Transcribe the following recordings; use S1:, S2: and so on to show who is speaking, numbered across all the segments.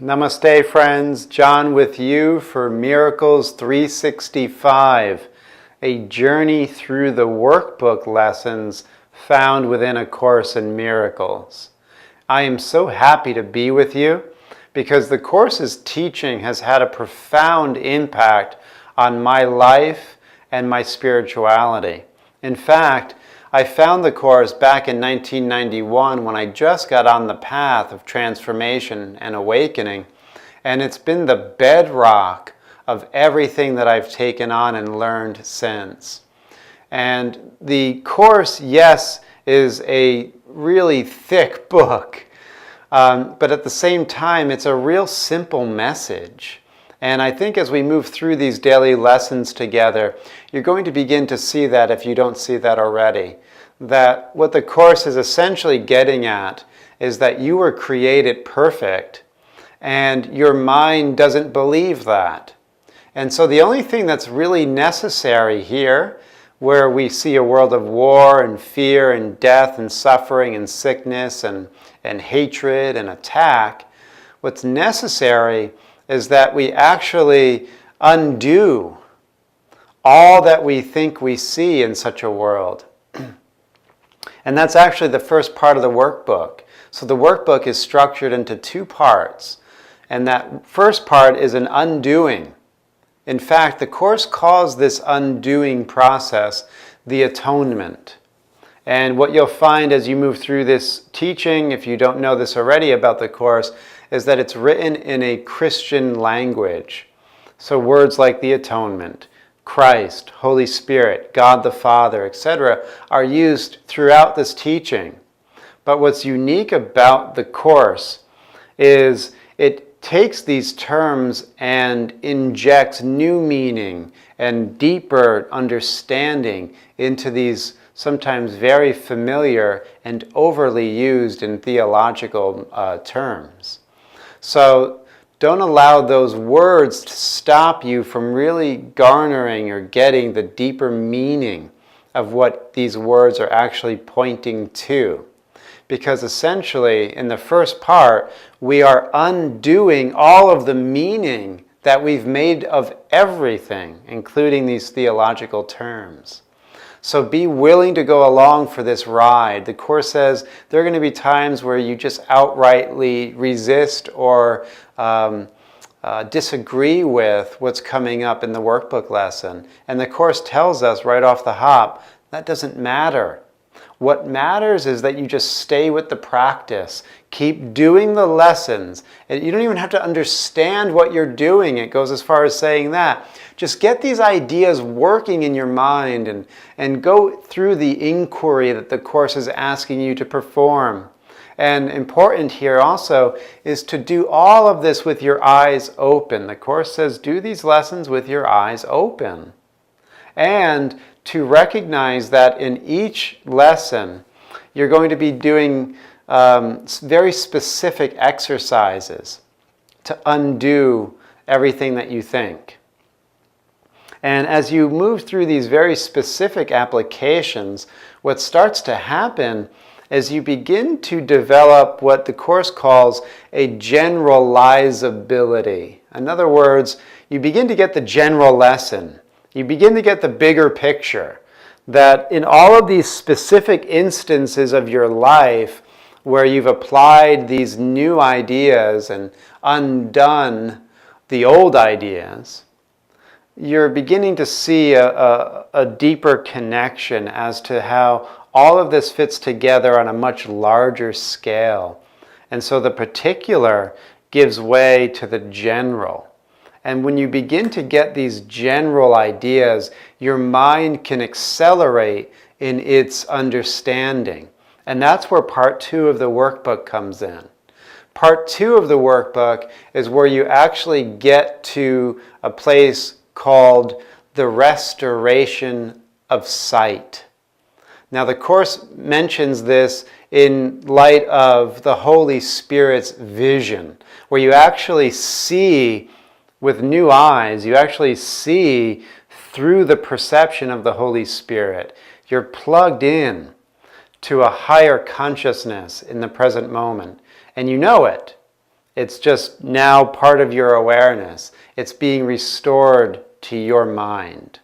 S1: Namaste, friends. John with you for Miracles 365, a journey through the workbook lessons found within A Course in Miracles. I am so happy to be with you because the Course's teaching has had a profound impact on my life and my spirituality. In fact, I found the Course back in 1991 when I just got on the path of transformation and awakening, and it's been the bedrock of everything that I've taken on and learned since. And the Course, yes, is a really thick book, but at the same time, it's a real simple message. And I think as we move through these daily lessons together, you're going to begin to see that if you don't see that already. That what the Course is essentially getting at is that you were created perfect and your mind doesn't believe that. And so the only thing that's really necessary here, where we see a world of war and fear and death and suffering and sickness and hatred and attack, what's necessary is that we actually undo all that we think we see in such a world. And that's actually the first part of the workbook. So the workbook is structured into two parts. And that first part is an undoing. In fact, the Course calls this undoing process the atonement. And what you'll find as you move through this teaching, if you don't know this already about the Course, is that it's written in a Christian language. So words like the atonement, Christ, Holy Spirit, God the Father, etc. are used throughout this teaching. But what's unique about the Course is it takes these terms and injects new meaning and deeper understanding into these sometimes very familiar and overly used in theological terms. So don't allow those words to stop you from really garnering or getting the deeper meaning of what these words are actually pointing to. Because essentially, in the first part, we are undoing all of the meaning that we've made of everything, including these theological terms. So be willing to go along for this ride. The Course says there are going to be times where you just outrightly resist or disagree with what's coming up in the workbook lesson. And the Course tells us right off the hop, that doesn't matter. What matters is that you just stay with the practice. Keep doing the lessons. And you don't even have to understand what you're doing. It goes as far as saying that. Just get these ideas working in your mind and go through the inquiry that the Course is asking you to perform. And important here also is to do all of this with your eyes open. The Course says do these lessons with your eyes open. And to recognize that in each lesson, you're going to be doing very specific exercises to undo everything that you think. And as you move through these very specific applications, what starts to happen is you begin to develop what the Course calls a generalizability. In other words, you begin to get the general lesson. You begin to get the bigger picture, that in all of these specific instances of your life where you've applied these new ideas and undone the old ideas, you're beginning to see a deeper connection as to how all of this fits together on a much larger scale. And so the particular gives way to the general. And when you begin to get these general ideas, your mind can accelerate in its understanding. And that's where part 2 of the workbook comes in. Part 2 of the workbook is where you actually get to a place called the restoration of sight. Now the Course mentions this in light of the Holy Spirit's vision, where you actually see with new eyes, you actually see through the perception of the Holy Spirit. You're plugged in to a higher consciousness in the present moment, and you know it. It's just now part of your awareness. It's being restored to your mind.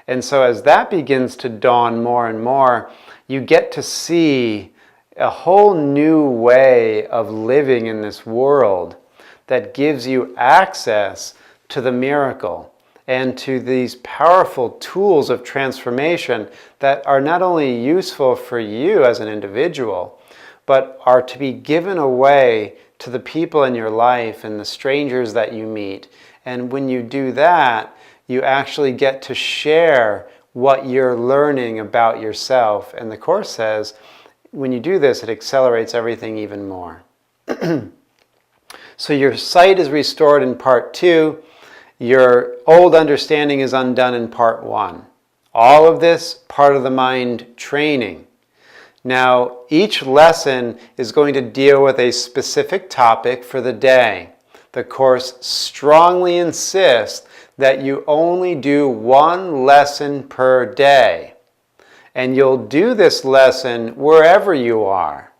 S1: And so as that begins to dawn more and more, you get to see a whole new way of living in this world that gives you access to the miracle and to these powerful tools of transformation that are not only useful for you as an individual, but are to be given away to the people in your life and the strangers that you meet. And when you do that, you actually get to share what you're learning about yourself. And the Course says, when you do this, it accelerates everything even more. So your sight is restored in part 2. Your old understanding is undone in part 1. All of this, part of the mind training. Now, each lesson is going to deal with a specific topic for the day. The Course strongly insists that you only do one lesson per day. And you'll do this lesson wherever you are.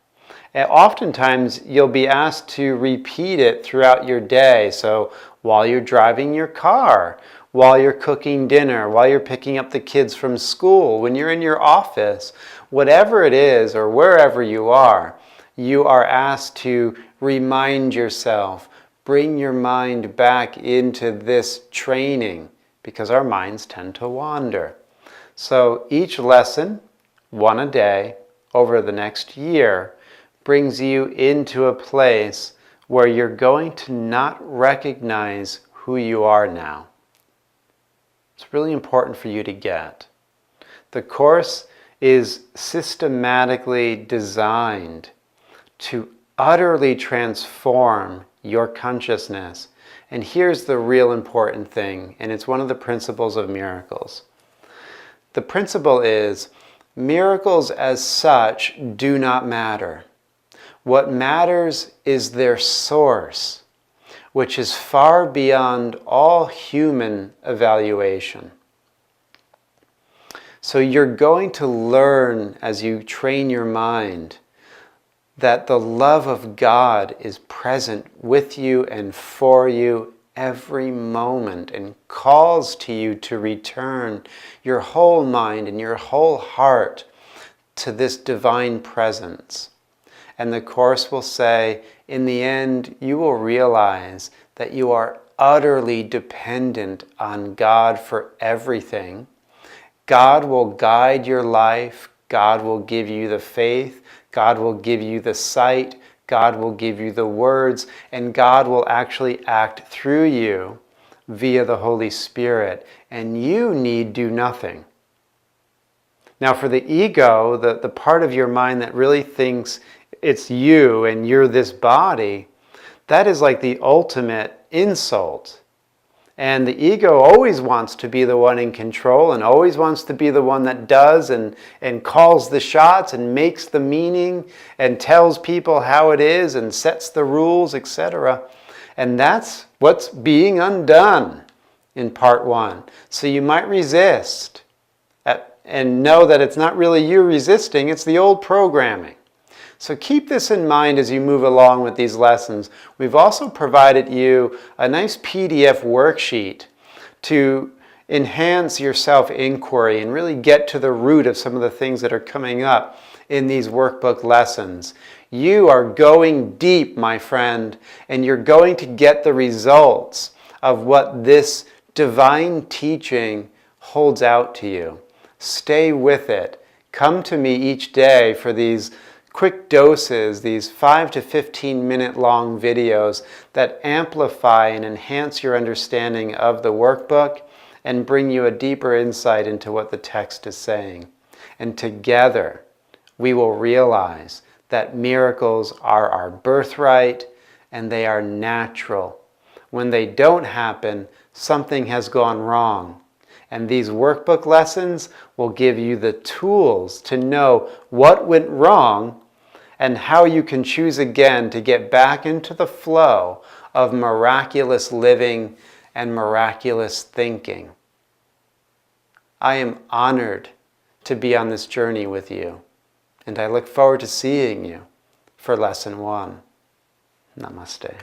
S1: And oftentimes, you'll be asked to repeat it throughout your day. So while you're driving your car, while you're cooking dinner, while you're picking up the kids from school, when you're in your office, whatever it is or wherever you are asked to remind yourself, bring your mind back into this training, because our minds tend to wander. So each lesson, one a day, over the next year, brings you into a place where you're going to not recognize who you are now. It's really important for you to get. The Course is systematically designed to utterly transform your consciousness. And here's the real important thing, and it's one of the principles of miracles. The principle is, miracles as such do not matter. What matters is their source, which is far beyond all human evaluation. So you're going to learn as you train your mind that the love of God is present with you and for you every moment and calls to you to return your whole mind and your whole heart to this divine presence. And the Course will say, in the end, you will realize that you are utterly dependent on God for everything. God will guide your life. God will give you the faith. God will give you the sight. God will give you the words. And God will actually act through you via the Holy Spirit. And you need do nothing. Now for the ego, the part of your mind that really thinks it's you and you're this body, that is like the ultimate insult. And the ego always wants to be the one in control and always wants to be the one that does and calls the shots and makes the meaning and tells people how it is and sets the rules, etc. And that's what's being undone in part 1. So you might resist and know that it's not really you resisting, it's the old programming. So keep this in mind as you move along with these lessons. We've also provided you a nice PDF worksheet to enhance your self-inquiry and really get to the root of some of the things that are coming up in these workbook lessons. You are going deep, my friend, and you're going to get the results of what this divine teaching holds out to you. Stay with it. Come to me each day for these quick doses, these 5 to 15 minute long videos that amplify and enhance your understanding of the workbook and bring you a deeper insight into what the text is saying. And together, we will realize that miracles are our birthright and they are natural. When they don't happen, something has gone wrong. And these workbook lessons will give you the tools to know what went wrong and how you can choose again to get back into the flow of miraculous living and miraculous thinking. I am honored to be on this journey with you, and I look forward to seeing you for Lesson 1. Namaste.